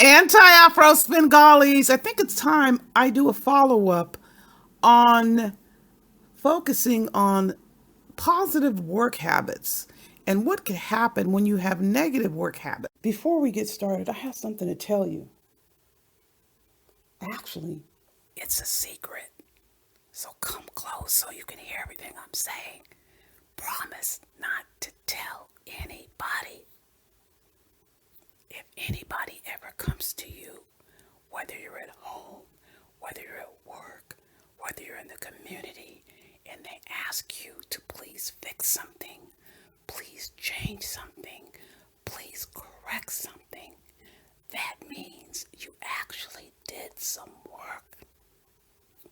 Anti-Afro Bengalis. I think it's time I do a follow-up on focusing on positive work habits and what could happen when you have negative work habits. Before we get started, I have something to tell you. Actually, it's a secret. So come close so you can hear everything I'm saying. Promise not to tell anybody. If anybody ever comes to you, whether you're at home, whether you're at work, whether you're in the community, and they ask you to please fix something, please change something, please correct something, that means you actually did some work.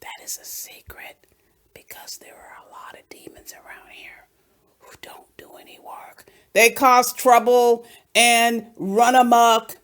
That is a secret because there are a lot of demons around here who don't do any work. They cause trouble and run amok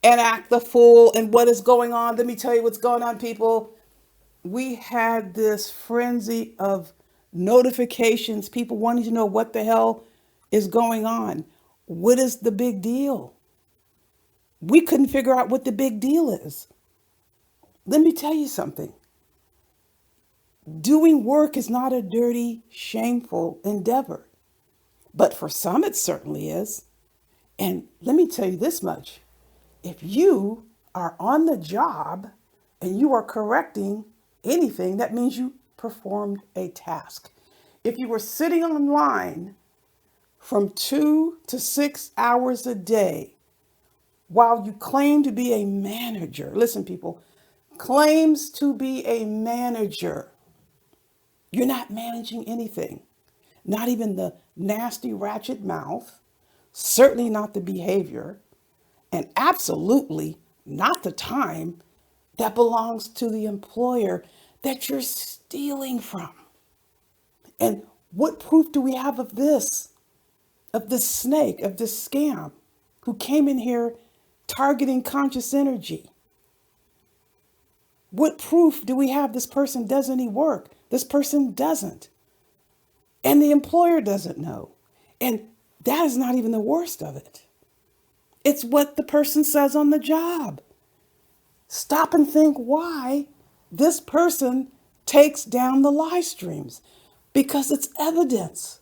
and act the fool. And what is going on? Let me tell you what's going on, people. We had this frenzy of notifications, people wanting to know what the hell is going on. What is the big deal? We couldn't figure out what the big deal is. Let me tell you something. Doing work is not a dirty, shameful endeavor. But for some, it certainly is. And let me tell you this much. If you are on the job and you are correcting anything, that means you performed a task. If you were sitting online from 2 to 6 hours a day while you claim to be a manager, listen, people, claims to be a manager, you're not managing anything, not even the nasty, ratchet mouth, certainly not the behavior, and absolutely not the time that belongs to the employer that you're stealing from. And what proof do we have of this? Of this snake, of this scam who came in here targeting conscious energy? What proof do we have this person does any work? This person doesn't. And the employer doesn't know. And that is not even the worst of it. It's what the person says on the job. Stop and think why this person takes down the live streams, because it's evidence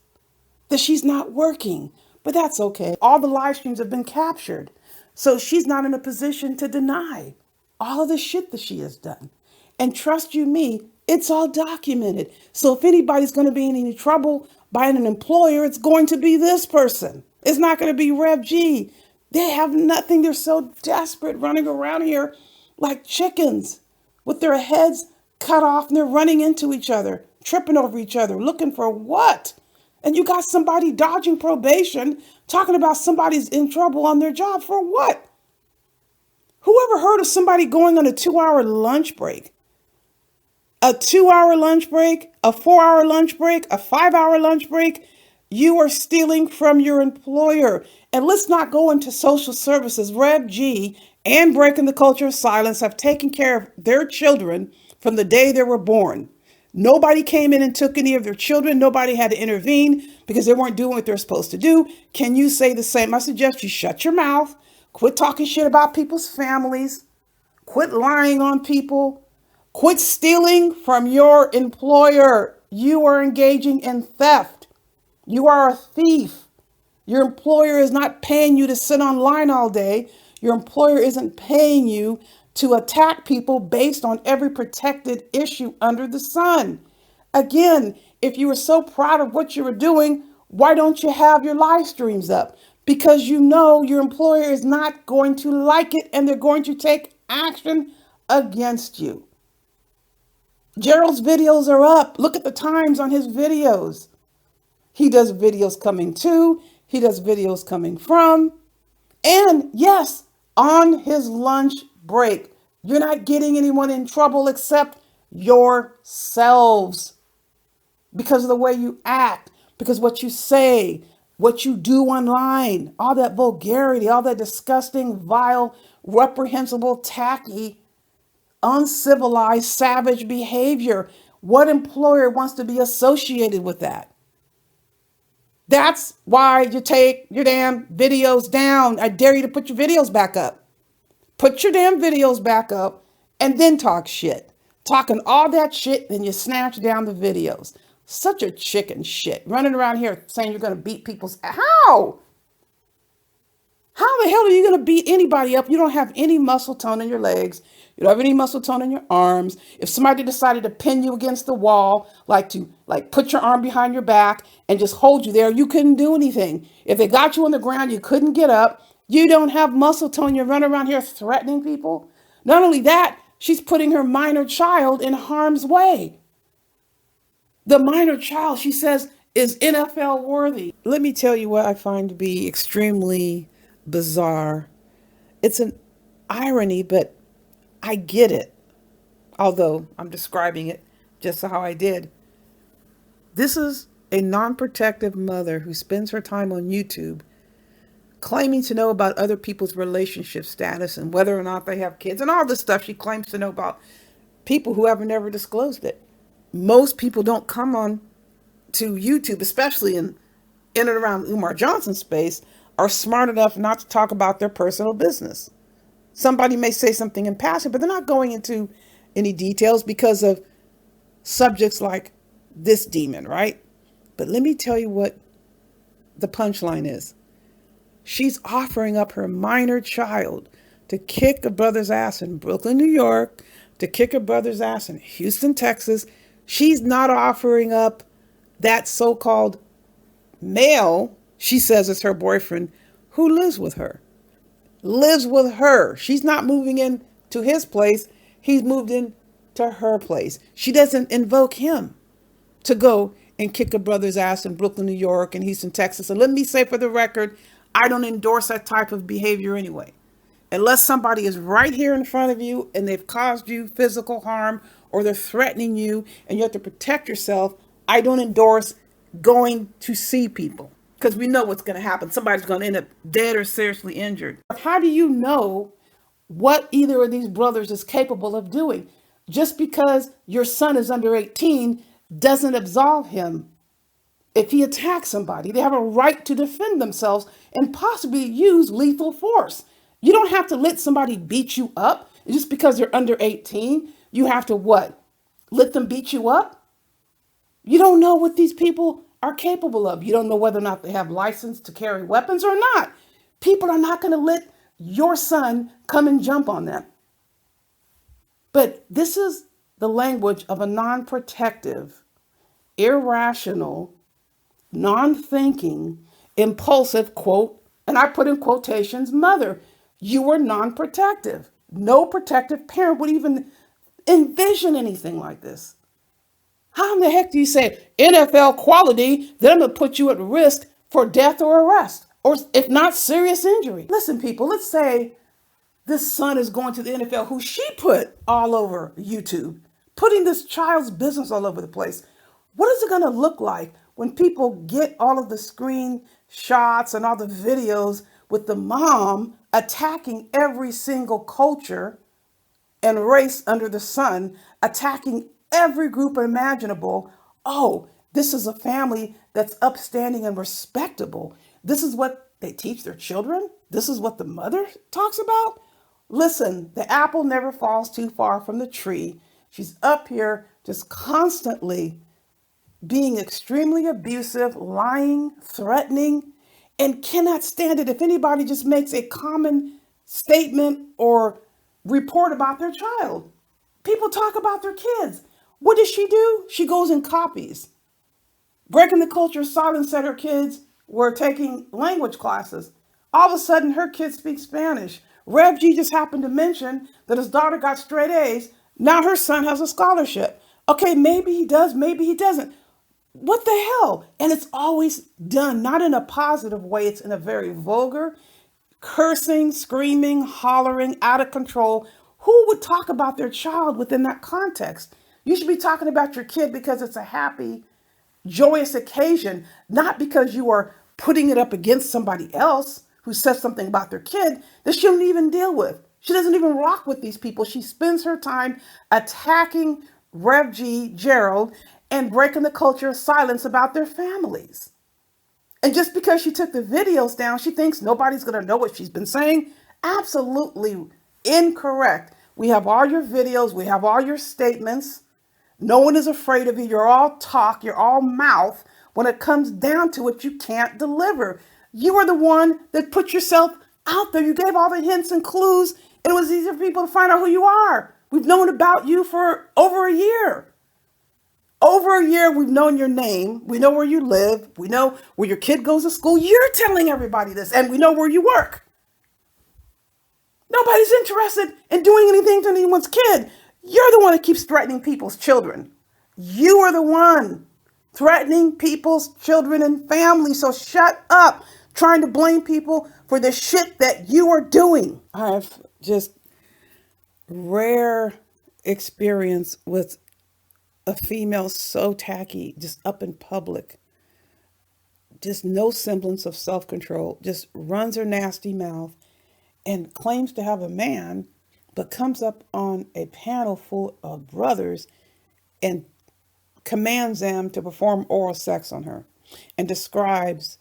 that she's not working. But that's okay. All the live streams have been captured. So she's not in a position to deny all of the shit that she has done. And trust you me, it's all documented. So if anybody's going to be in any trouble by an employer, it's going to be this person. It's not going to be Rev G. They have nothing. They're so desperate running around here like chickens with their heads cut off, and they're running into each other, tripping over each other, looking for what? And you got somebody dodging probation, talking about somebody's in trouble on their job for what? Whoever heard of somebody going on a 2 hour lunch break? A 2 hour lunch break, a 4 hour lunch break, a 5 hour lunch break? You are stealing from your employer. And let's not go into social services. Rev G and Breaking the Culture of Silence have taken care of their children from the day they were born. Nobody came in and took any of their children. Nobody had to intervene because they weren't doing what they're supposed to do. Can you say the same? I suggest you shut your mouth, quit talking shit about people's families, quit lying on people, quit stealing from your employer. You are engaging in theft. You are a thief. Your employer is not paying you to sit online all day. Your employer isn't paying you to attack people based on every protected issue under the sun. Again, if you were so proud of what you were doing, why don't you have your live streams up? Because you know your employer is not going to like it and they're going to take action against you. Gerald's videos are up. Look at the times on his videos. He does videos coming to, he does videos coming from, and yes, on his lunch break. You're not getting anyone in trouble except yourselves because of the way you act, because what you say, what you do online, all that vulgarity, all that disgusting, vile, reprehensible, tacky, uncivilized, savage behavior. What employer wants to be associated with that? That's why you take your damn videos down. I dare you to put your videos back up. Put your damn videos back up and then talk shit. Talking all that shit, then you snatch down the videos. Such a chicken shit. Running around here saying you're going to beat people's. How? How the hell are you going to beat anybody up? You don't have any muscle tone in your legs. You don't have any muscle tone in your arms. If somebody decided to pin you against the wall, like put your arm behind your back and just hold you there, you couldn't do anything. If they got you on the ground, you couldn't get up. You don't have muscle tone. You're running around here threatening people. Not only that, she's putting her minor child in harm's way. The minor child, she says, is NFL worthy. Let me tell you what I find to be extremely bizarre. It's an irony, but I get it, although I'm describing it just how I did. This is a non-protective mother who spends her time on YouTube claiming to know about other people's relationship status and whether or not they have kids and all this stuff she claims to know about people who have never disclosed it. Most people don't come on to YouTube, especially in and around Umar Johnson space, are smart enough not to talk about their personal business. Somebody may say something in passing, but they're not going into any details because of subjects like this demon, right? But let me tell you what the punchline is. She's offering up her minor child to kick a brother's ass in Brooklyn, New York, to kick a brother's ass in Houston, Texas. She's not offering up that so-called male, she says is her boyfriend, who lives with her. Lives with her. She's not moving in to his place. He's moved in to her place. She doesn't invoke him to go and kick a brother's ass in Brooklyn, New York and Houston, Texas. And let me say for the record, I don't endorse that type of behavior anyway. Unless somebody is right here in front of you and they've caused you physical harm or they're threatening you and you have to protect yourself, I don't endorse going to see people because we know what's going to happen. Somebody's going to end up dead or seriously injured. How do you know what either of these brothers is capable of doing? Just because your son is under 18 doesn't absolve him. If he attacks somebody, they have a right to defend themselves and possibly use lethal force. You don't have to let somebody beat you up just because they're under 18. You have to what? Let them beat you up? You don't know what these people are capable of. You don't know whether or not they have license to carry weapons or not. People are not going to let your son come and jump on them. But this is the language of a non-protective, irrational, non-thinking, impulsive, quote, and I put in quotations, mother. You were non-protective. No protective parent would even envision anything like this. How in the heck do you say NFL quality, then I'm going to put you at risk for death or arrest, or if not serious injury? Listen, people, let's say this son is going to the NFL who she put all over YouTube, putting this child's business all over the place. What is it going to look like when people get all of the screen shots and all the videos with the mom attacking every single culture and race under the sun, attacking every group imaginable? Oh, this is a family that's upstanding and respectable. This is what they teach their children. This is what the mother talks about. Listen, the apple never falls too far from the tree. She's up here just constantly being extremely abusive, lying, threatening, and cannot stand it if anybody just makes a common statement or report about their child. People talk about their kids. What does she do? She goes and copies. Breaking the Culture Silence said her kids were taking language classes. All of a sudden, her kids speak Spanish. Rev G just happened to mention that his daughter got straight A's. Now her son has a scholarship. Okay, maybe he does, maybe he doesn't. What the hell? And it's always done, not in a positive way. It's in a very vulgar, cursing, screaming, hollering, out of control. Who would talk about their child within that context? You should be talking about your kid because it's a happy, joyous occasion, not because you are putting it up against somebody else who says something about their kid that she don't even deal with. She doesn't even rock with these people. She spends her time attacking Rev G, Gerald, and breaking the culture of silence about their families. And just because she took the videos down, she thinks nobody's going to know what she's been saying. Absolutely Incorrect. We have all your videos, we have all your statements. No one is afraid of you. You're all talk, you're all mouth. When it comes down to it, you can't deliver. You are the one that put yourself out there. You gave all the hints and clues, and it was easy for people to find out who you are. We've known about you for over a year. Over a year, we've known your name. We know where you live. We know where your kid goes to school. You're telling everybody this, and we know where you work. Nobody's interested in doing anything to anyone's kid. You're the one that keeps threatening people's children. You are the one threatening people's children and families. So shut up trying to blame people for the shit that you are doing. I have just rare experience with a female so tacky, just up in public, just no semblance of self-control, just runs her nasty mouth and claims to have a man, but comes up on a panel full of brothers and commands them to perform oral sex on her and describes,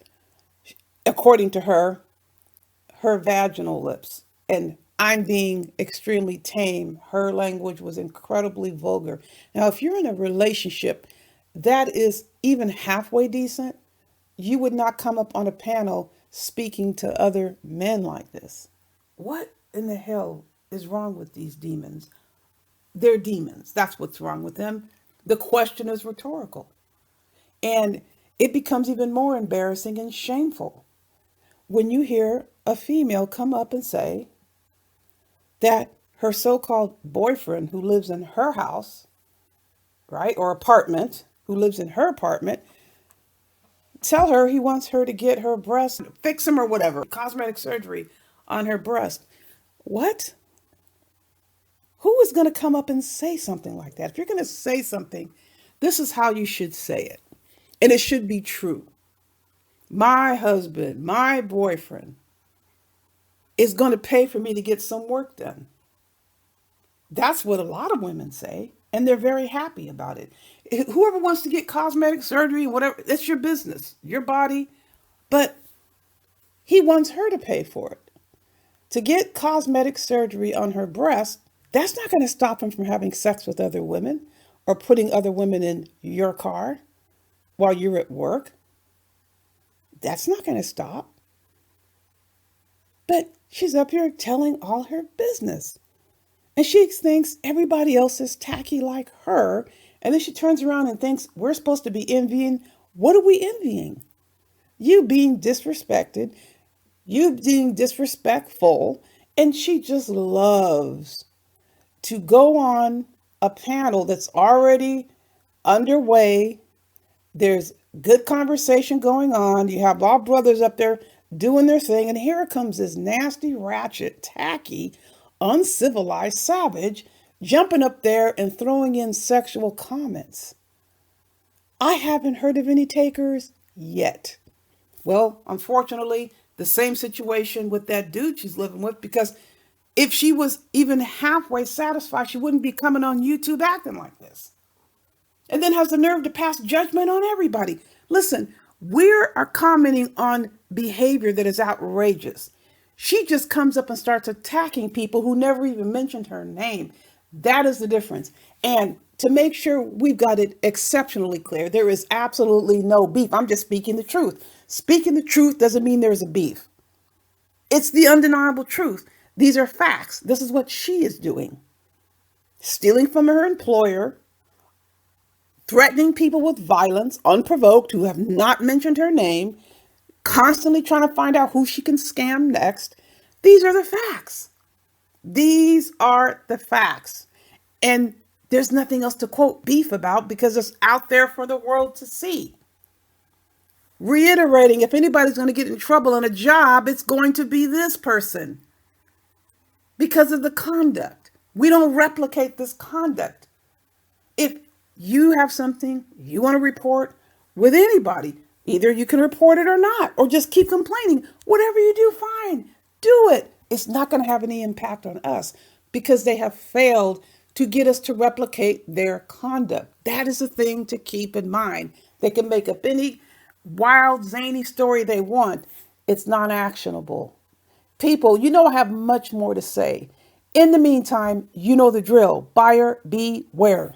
according to her, her vaginal lips. And I'm being extremely tame. Her language was incredibly vulgar. Now, if you're in a relationship that is even halfway decent, you would not come up on a panel speaking to other men like this. What in the hell is wrong with these demons? They're demons. That's what's wrong with them. The question is rhetorical. And it becomes even more embarrassing and shameful when you hear a female come up and say that her so-called boyfriend who lives in her house, right, or apartment, who lives in her apartment, tell her he wants her to get her breast, fix them or whatever, cosmetic surgery on her breast. What? Who is going to come up and say something like that? If you're going to say something, this is how you should say it. And it should be true. My husband, my boyfriend is going to pay for me to get some work done. That's what a lot of women say, and they're very happy about it. Whoever wants to get cosmetic surgery, whatever, it's your business, your body, but he wants her to pay for it. To get cosmetic surgery on her breast, that's not going to stop him from having sex with other women or putting other women in your car while you're at work. That's not going to stop. But she's up here telling all her business. And she thinks everybody else is tacky like her. And then she turns around and thinks we're supposed to be envying. What are we envying? You being disrespected, you being disrespectful. And she just loves to go on a panel that's already underway. There's good conversation going on. You have all brothers up there doing their thing. And here comes this nasty, ratchet, tacky, uncivilized savage jumping up there and throwing in sexual comments. I haven't heard of any takers yet. Well, unfortunately, the same situation with that dude she's living with, because if she was even halfway satisfied, she wouldn't be coming on YouTube acting like this. And then has the nerve to pass judgment on everybody. Listen, we are commenting on behavior that is outrageous. She just comes up and starts attacking people who never even mentioned her name. That is the difference. And to make sure we've got it exceptionally clear, there is absolutely no beef. I'm just speaking the truth. Speaking the truth doesn't mean there's a beef. It's the undeniable truth. These are facts. This is what she is doing. Stealing from her employer, threatening people with violence, unprovoked, who have not mentioned her name, constantly trying to find out who she can scam next. These are the facts. These are the facts. And there's nothing else to quote beef about because it's out there for the world to see. Reiterating, if anybody's going to get in trouble on a job, it's going to be this person because of the conduct. We don't replicate this conduct. If you have something you want to report with anybody, either you can report it or not, or just keep complaining. Whatever you do, fine, do it. It's not going to have any impact on us because they have failed to get us to replicate their conduct. That is the thing to keep in mind. They can make up any wild, zany story they want. It's not actionable. People, I have much more to say. In the meantime, you know the drill. Buyer beware.